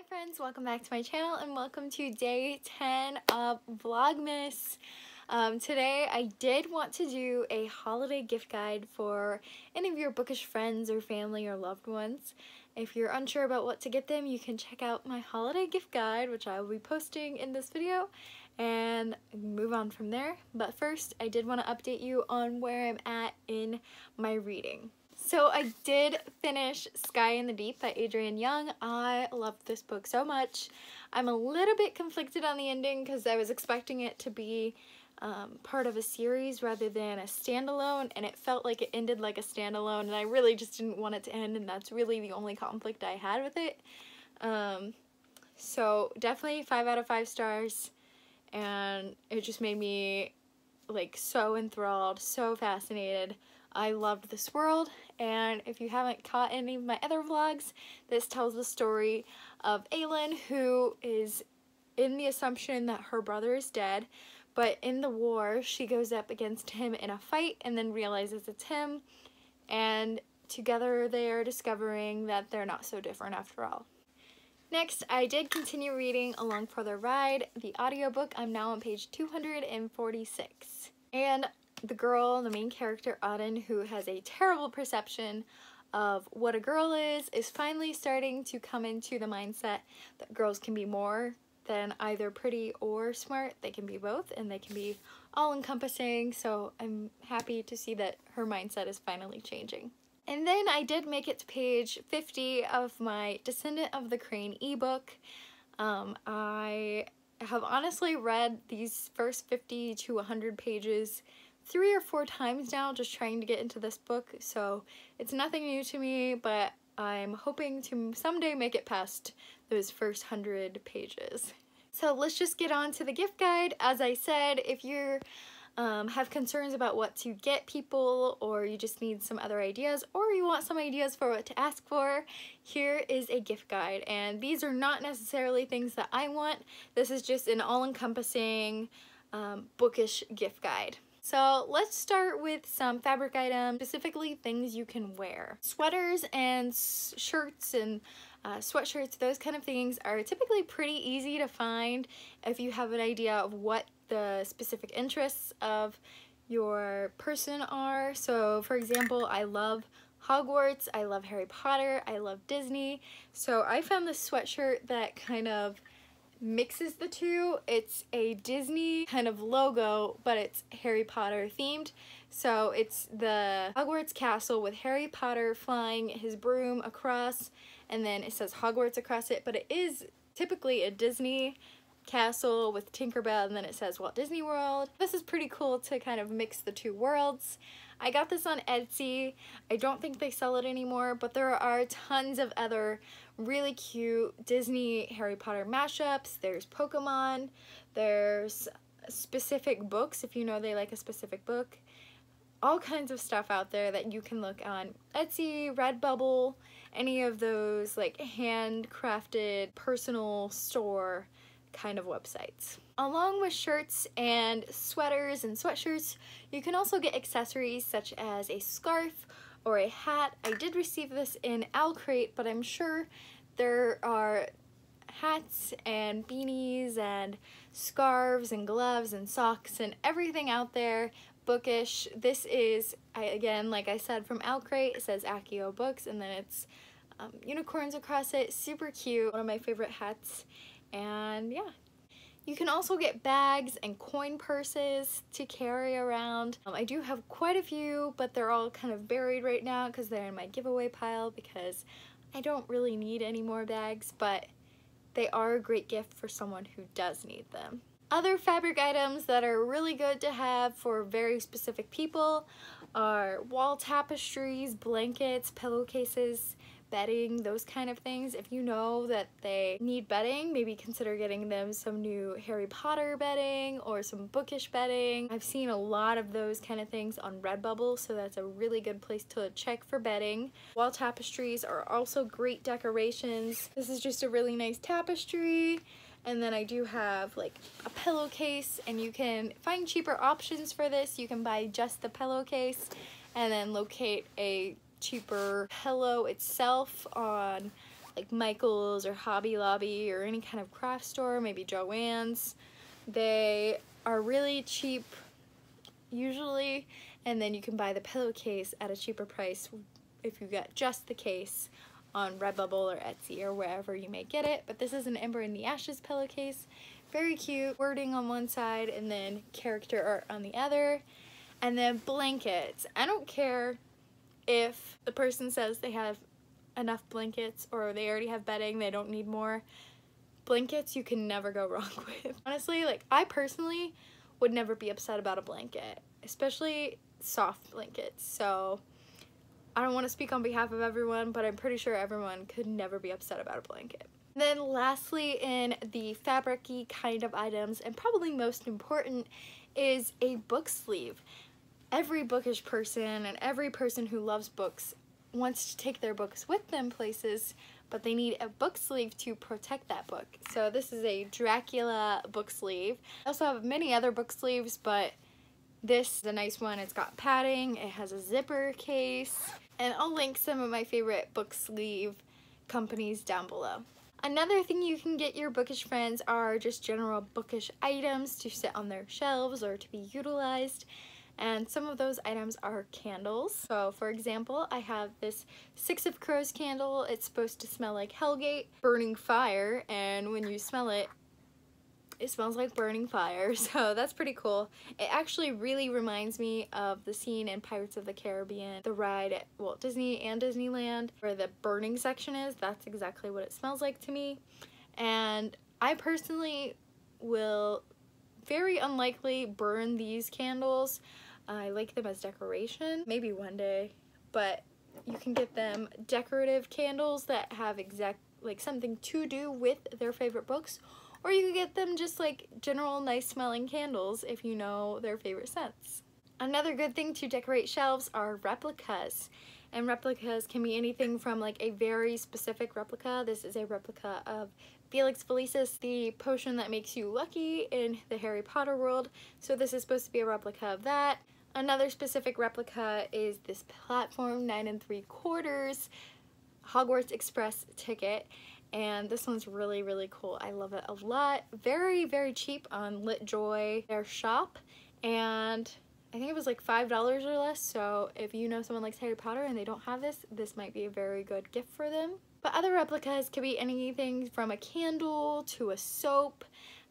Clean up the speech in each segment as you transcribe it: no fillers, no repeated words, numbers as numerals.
Hi friends, welcome back to my channel and welcome to day 10 of Vlogmas. Today I did want to do a holiday gift guide for any of your bookish friends or family or loved ones. If you're unsure about what to get them, you can check out my holiday gift guide, which I will be posting in this video, and move on from there. But first, I did want to update you on where I'm at in my reading. So I did finish Sky in the Deep by Adrienne Young. I loved this book so much. I'm a little bit conflicted on the ending because I was expecting it to be part of a series rather than a standalone, and it felt like it ended like a standalone, and I really just didn't want it to end, and that's really the only conflict I had with it. So definitely 5 out of 5 stars, and it just made me like so enthralled, so fascinated. I loved this world, and if you haven't caught any of my other vlogs, this tells the story of Aylin, who is in the assumption that her brother is dead, but in the war she goes up against him in a fight and then realizes it's him, and together they are discovering that they're not so different after all. Next, I did continue reading Along for the Ride, the audiobook. I'm now on page 246. And the girl, the main character, Auden, who has a terrible perception of what a girl is finally starting to come into the mindset that girls can be more than either pretty or smart. They can be both, and they can be all-encompassing, so I'm happy to see that her mindset is finally changing. And then I did make it to page 50 of my Descendant of the Crane ebook. I have honestly read these first 50 to 100 pages 3 or 4 times now, just trying to get into this book, so it's nothing new to me, but I'm hoping to someday make it past those first 100 pages. So let's just get on to the gift guide. As I said, if you have concerns about what to get people, or you just need some other ideas, or you want some ideas for what to ask for, here is a gift guide. And these are not necessarily things that I want. This is just an all-encompassing bookish gift guide. So let's start with some fabric items, specifically things you can wear. Sweaters and shirts and sweatshirts, those kind of things are typically pretty easy to find if you have an idea of what the specific interests of your person are. So for example, I love Hogwarts, I love Harry Potter, I love Disney. So I found this sweatshirt that kind of mixes the two. It's a Disney kind of logo, but it's Harry Potter themed. So it's the Hogwarts castle with Harry Potter flying his broom across, and then it says Hogwarts across it, but it is typically a Disney castle with Tinkerbell, and then it says Walt Disney World. This is pretty cool to kind of mix the two worlds. I got this on Etsy. I don't think they sell it anymore, but there are tons of other really cute Disney Harry Potter mashups. There's Pokemon, there's specific books if you know they like a specific book. All kinds of stuff out there that you can look on Etsy, Redbubble, any of those like handcrafted personal store kind of websites. Along with shirts and sweaters and sweatshirts, you can also get accessories such as a scarf or a hat. I did receive this in Owl Crate, but I'm sure there are hats and beanies and scarves and gloves and socks and everything out there bookish. This is, again, like I said, from Owl Crate. It says Accio Books, and then it's unicorns across it. Super cute. One of my favorite hats. And yeah. You can also get bags and coin purses to carry around. I do have quite a few, but they're all kind of buried right now because they're in my giveaway pile, because I don't really need any more bags, but they are a great gift for someone who does need them. Other fabric items that are really good to have for very specific people are wall tapestries, blankets, pillowcases, bedding, those kind of things. If you know that they need bedding, maybe consider getting them some new Harry Potter bedding or some bookish bedding. I've seen a lot of those kind of things on Redbubble, so that's a really good place to check for bedding. Wall tapestries are also great decorations. This is just a really nice tapestry. And then I do have like a pillowcase, and you can find cheaper options for this. You can buy just the pillowcase and then locate a cheaper pillow itself on like Michael's or Hobby Lobby or any kind of craft store, maybe Joann's. They are really cheap usually, and then you can buy the pillowcase at a cheaper price if you get just the case on Redbubble or Etsy or wherever you may get it. But this is an Ember in the Ashes pillowcase. Very cute, wording on one side and then character art on the other. And then blankets. I don't care if the person says they have enough blankets or they already have bedding, they don't need more. Blankets you can never go wrong with. Honestly, like, I personally would never be upset about a blanket, especially soft blankets. So I don't want to speak on behalf of everyone, but I'm pretty sure everyone could never be upset about a blanket. Then lastly, in the fabric-y kind of items, and probably most important, is a book sleeve. Every bookish person and every person who loves books wants to take their books with them places, but they need a book sleeve to protect that book. So this is a Dracula book sleeve. I also have many other book sleeves, but this is a nice one. It's got padding, it has a zipper case, and I'll link some of my favorite book sleeve companies down below. Another thing you can get your bookish friends are just general bookish items to sit on their shelves or to be utilized. And some of those items are candles. So for example, I have this Six of Crows candle. It's supposed to smell like Hellgate, burning fire, and when you smell it, it smells like burning fire, so that's pretty cool. It actually really reminds me of the scene in Pirates of the Caribbean, the ride at Walt Disney and Disneyland, where the burning section is. That's exactly what it smells like to me. And I personally will very unlikely burn these candles. I like them as decoration, maybe one day, but you can get them decorative candles that have something to do with their favorite books, or you can get them just like general nice smelling candles if you know their favorite scents. Another good thing to decorate shelves are replicas, and replicas can be anything from like a very specific replica. This is a replica of Felix Felicis, the potion that makes you lucky in the Harry Potter world, so this is supposed to be a replica of that. Another specific replica is this platform 9 3/4 Hogwarts Express ticket, and this one's really, really cool. I love it a lot. Very, very cheap on LitJoy, their shop, and I think it was like $5 or less, so if you know someone likes Harry Potter and they don't have this, this might be a very good gift for them. But other replicas could be anything from a candle to a soap.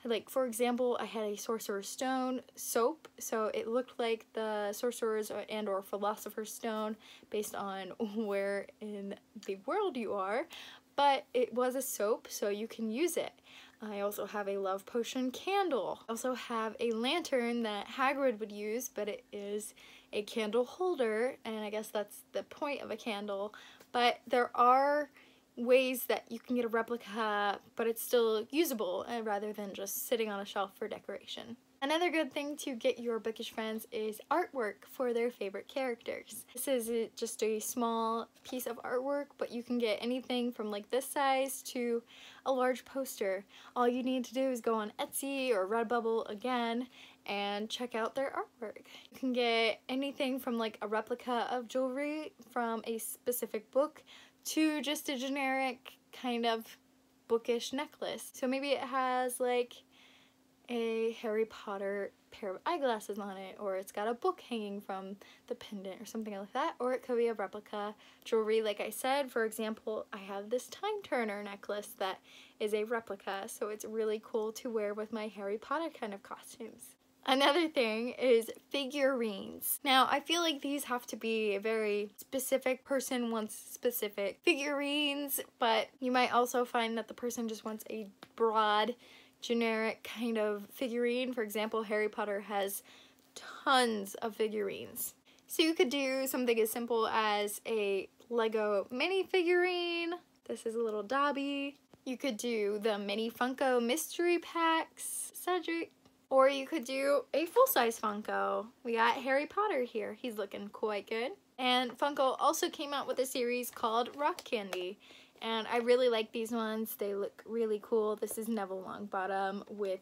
Like, for example, I had a Sorcerer's Stone soap, so it looked like the Sorcerer's and or Philosopher's Stone based on where in the world you are, but it was a soap, so you can use it. I also have a Love Potion candle. I also have a lantern that Hagrid would use, but it is a candle holder, and I guess that's the point of a candle. But there are ways that you can get a replica, but it's still usable rather than just sitting on a shelf for decoration. Another good thing to get your bookish friends is artwork for their favorite characters. This is just a small piece of artwork, but you can get anything from like this size to a large poster. All you need to do is go on Etsy or Redbubble again and check out their artwork. You can get anything from like a replica of jewelry from a specific book to just a generic kind of bookish necklace. So maybe it has like a Harry Potter pair of eyeglasses on it, or it's got a book hanging from the pendant or something like that, or it could be a replica jewelry. Like I said, for example, I have this Time Turner necklace that is a replica, so it's really cool to wear with my Harry Potter kind of costumes. Another thing is figurines. Now, I feel like these have to be a very specific person wants specific figurines, but you might also find that the person just wants a broad, generic kind of figurine. For example, Harry Potter has tons of figurines. So you could do something as simple as a Lego mini figurine. This is a little Dobby. You could do the mini Funko mystery packs, Cedric. Or you could do a full-size Funko. We got Harry Potter here. He's looking quite good. And Funko also came out with a series called Rock Candy. And I really like these ones. They look really cool. This is Neville Longbottom with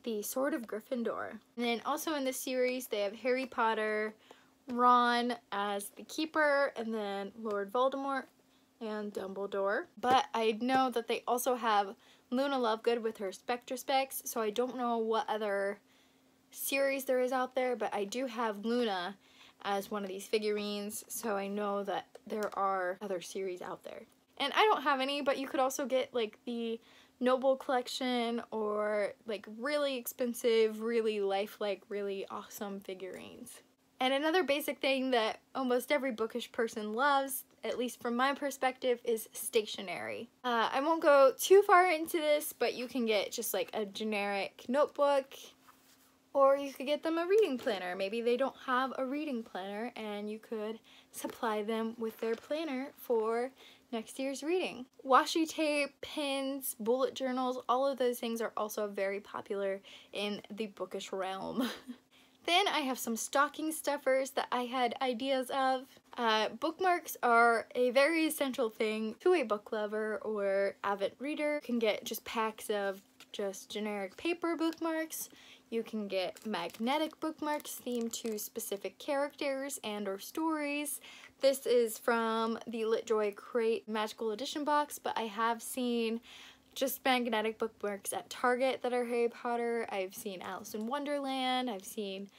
the Sword of Gryffindor. And then also in this series, they have Harry Potter, Ron as the Keeper, and then Lord Voldemort and Dumbledore. But I know that they also have Luna Lovegood with her Spectra Specs, so I don't know what other series there is out there, but I do have Luna as one of these figurines, so I know that there are other series out there. And I don't have any, but you could also get like the Noble collection or like really expensive, really lifelike, really awesome figurines. And another basic thing that almost every bookish person loves, at least from my perspective, is stationery. I won't go too far into this, but you can get just like a generic notebook, or you could get them a reading planner. Maybe they don't have a reading planner and you could supply them with their planner for next year's reading. Washi tape, pins, bullet journals, all of those things are also very popular in the bookish realm. Then I have some stocking stuffers that I had ideas of. Bookmarks are a very essential thing to a book lover or avid reader. You can get just packs of just generic paper bookmarks. You can get magnetic bookmarks themed to specific characters and or stories. This is from the LitJoy Crate Magical Edition box, but I have seen just magnetic bookmarks at Target that are Harry Potter. I've seen Alice in Wonderland. I've seen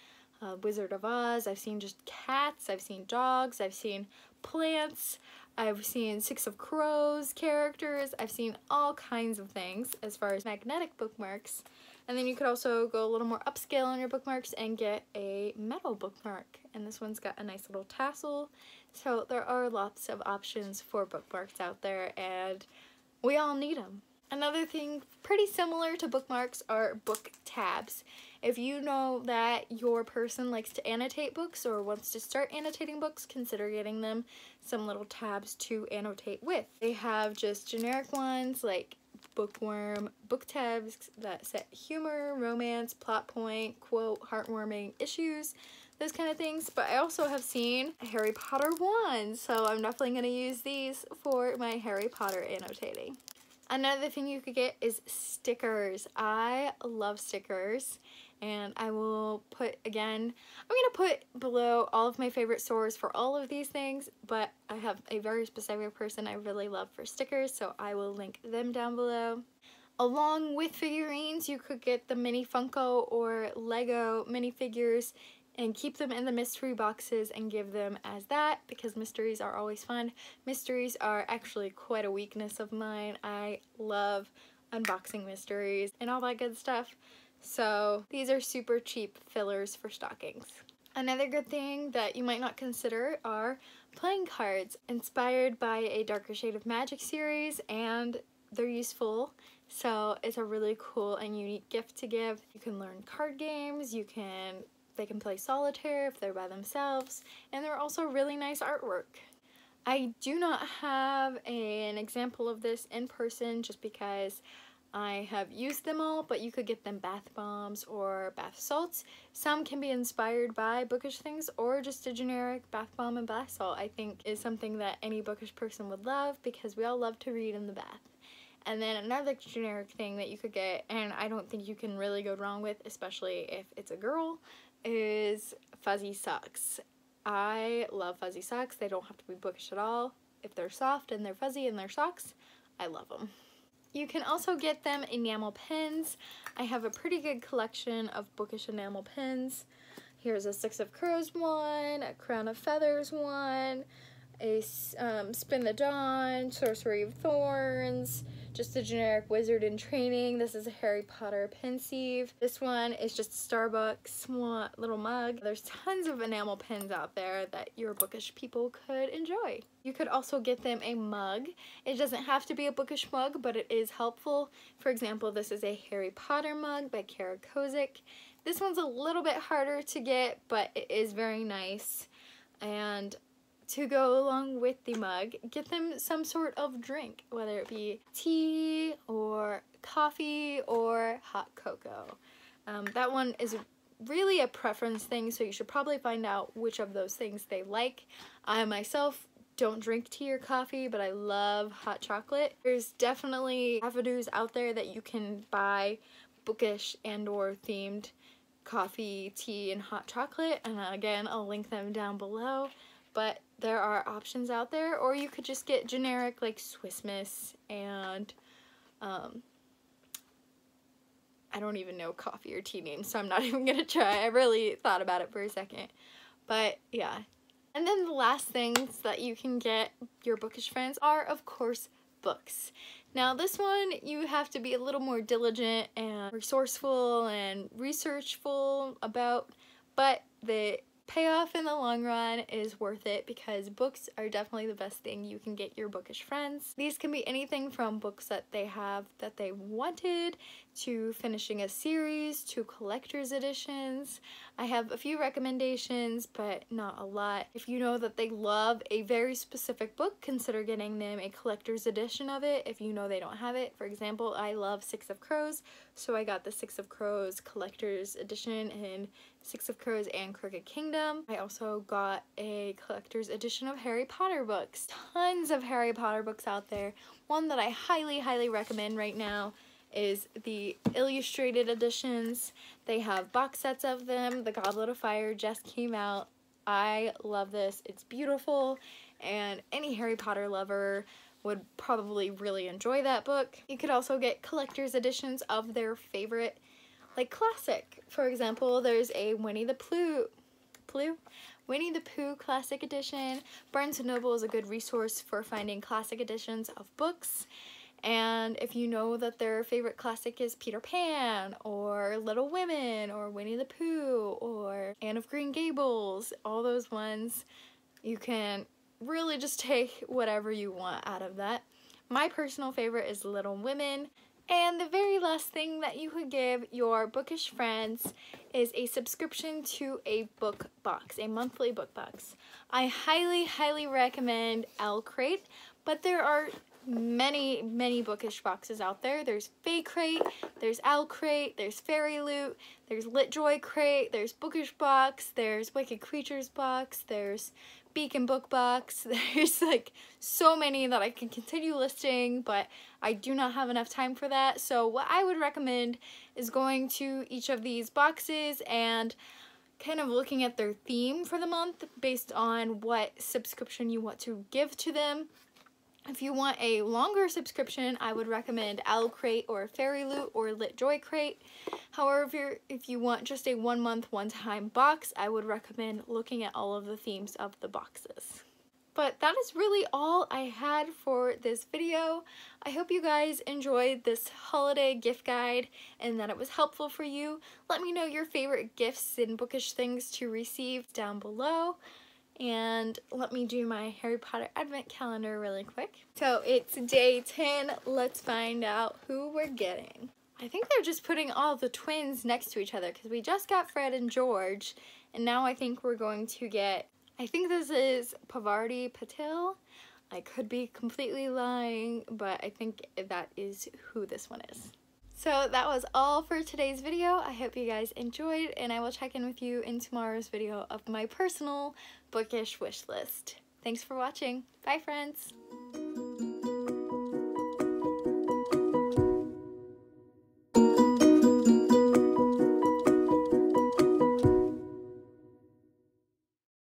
Wizard of Oz. I've seen just cats. I've seen dogs. I've seen plants. I've seen Six of Crows characters. I've seen all kinds of things as far as magnetic bookmarks. And then you could also go a little more upscale on your bookmarks and get a metal bookmark. And this one's got a nice little tassel. So there are lots of options for bookmarks out there, and we all need them. Another thing pretty similar to bookmarks are book tabs. If you know that your person likes to annotate books or wants to start annotating books, consider getting them some little tabs to annotate with. They have just generic ones like Bookworm book tabs that set humor, romance, plot point, quote, heartwarming issues, those kind of things. But I also have seen Harry Potter ones, so I'm definitely going to use these for my Harry Potter annotating. Another thing you could get is stickers. I love stickers, and I will put, again, I'm going to put below all of my favorite stores for all of these things, but I have a very specific person I really love for stickers, so I will link them down below. Along with figurines, you could get the mini Funko or Lego minifigures and keep them in the mystery boxes and give them as that, because mysteries are always fun. Mysteries are actually quite a weakness of mine. I love unboxing mysteries and all that good stuff. So these are super cheap fillers for stockings. Another good thing that you might not consider are playing cards inspired by a Darker Shade of Magic series, and they're useful. So it's a really cool and unique gift to give. You can learn card games, they can play solitaire if they're by themselves, and they're also really nice artwork. I do not have an example of this in person just because I have used them all, but you could get them bath bombs or bath salts. Some can be inspired by bookish things, or just a generic bath bomb and bath salt I think is something that any bookish person would love, because we all love to read in the bath. And then another generic thing that you could get, and I don't think you can really go wrong with, especially if it's a girl, is fuzzy socks. I love fuzzy socks. They don't have to be bookish at all. If they're soft and they're fuzzy and they're socks, I love them. You can also get them enamel pins. I have a pretty good collection of bookish enamel pins. Here's a Six of Crows one, a Crown of Feathers one, a Spin the Dawn, Sorcery of Thorns, just a generic Wizard in Training. This is a Harry Potter pensieve. This one is just a Starbucks little mug. There's tons of enamel pins out there that your bookish people could enjoy. You could also get them a mug. It doesn't have to be a bookish mug, but it is helpful. For example, this is a Harry Potter mug by Kara Kozik. This one's a little bit harder to get, but it is very nice. And to go along with the mug, get them some sort of drink, whether it be tea or coffee or hot cocoa. That one is really a preference thing, so you should probably find out which of those things they like. I myself don't drink tea or coffee, but I love hot chocolate. There's definitely avenues out there that you can buy bookish and or themed coffee, tea, and hot chocolate, and again, I'll link them down below. But there are options out there, or you could just get generic like Swiss Miss and I don't even know coffee or tea names, so I'm not even gonna try. I really thought about it for a second, but yeah. And then the last things that you can get your bookish friends are, of course, books. Now this one you have to be a little more diligent and resourceful and researchful about, but the payoff in the long run is worth it because books are definitely the best thing you can get your bookish friends. These can be anything from books that they have that they wanted, to finishing a series, to collector's editions. I have a few recommendations, but not a lot. If you know that they love a very specific book, consider getting them a collector's edition of it if you know they don't have it. For example, I love Six of Crows, so I got the Six of Crows collector's edition in Six of Crows and Crooked Kingdom. I also got a collector's edition of Harry Potter books. Tons of Harry Potter books out there. One that I highly recommend right now is the illustrated editions. They have box sets of them. The Goblet of Fire just came out. I love this. It's beautiful, and any Harry Potter lover would probably really enjoy that book. You could also get collector's editions of their favorite like classic. For example, there's a Winnie the Pooh classic edition. Barnes & Noble is a good resource for finding classic editions of books. And if you know that their favorite classic is Peter Pan, or Little Women, or Winnie the Pooh, or Anne of Green Gables, all those ones, you can really just take whatever you want out of that. My personal favorite is Little Women. And the very last thing that you could give your bookish friends is a subscription to a book box, a monthly book box. I highly recommend Owl Crate, but there are many bookish boxes out there. There's Fae Crate, there's Owl Crate, there's Fairy Loot, there's Litjoy Crate, there's Bookish Box, there's Wicked Creatures Box, there's Beacon Book Box. There's like so many that I can continue listing, but I do not have enough time for that. So what I would recommend is going to each of these boxes and kind of looking at their theme for the month based on what subscription you want to give to them. If you want a longer subscription, I would recommend Owl Crate or Fairy Loot or Litjoy Crate. However, if you want just a 1 month, one-time box, I would recommend looking at all of the themes of the boxes. But that is really all I had for this video. I hope you guys enjoyed this holiday gift guide and that it was helpful for you. Let me know your favorite gifts and bookish things to receive down below. And let me do my Harry Potter advent calendar really quick. So it's day 10. Let's find out who we're getting. I think they're just putting all the twins next to each other because we just got Fred and George, and now I think we're going to get, I think this is Pavarti Patil. I could be completely lying, but I think that is who this one is. So that was all for today's video. I hope you guys enjoyed, and I will check in with you in tomorrow's video of my personal bookish wish list. Thanks for watching. Bye, friends.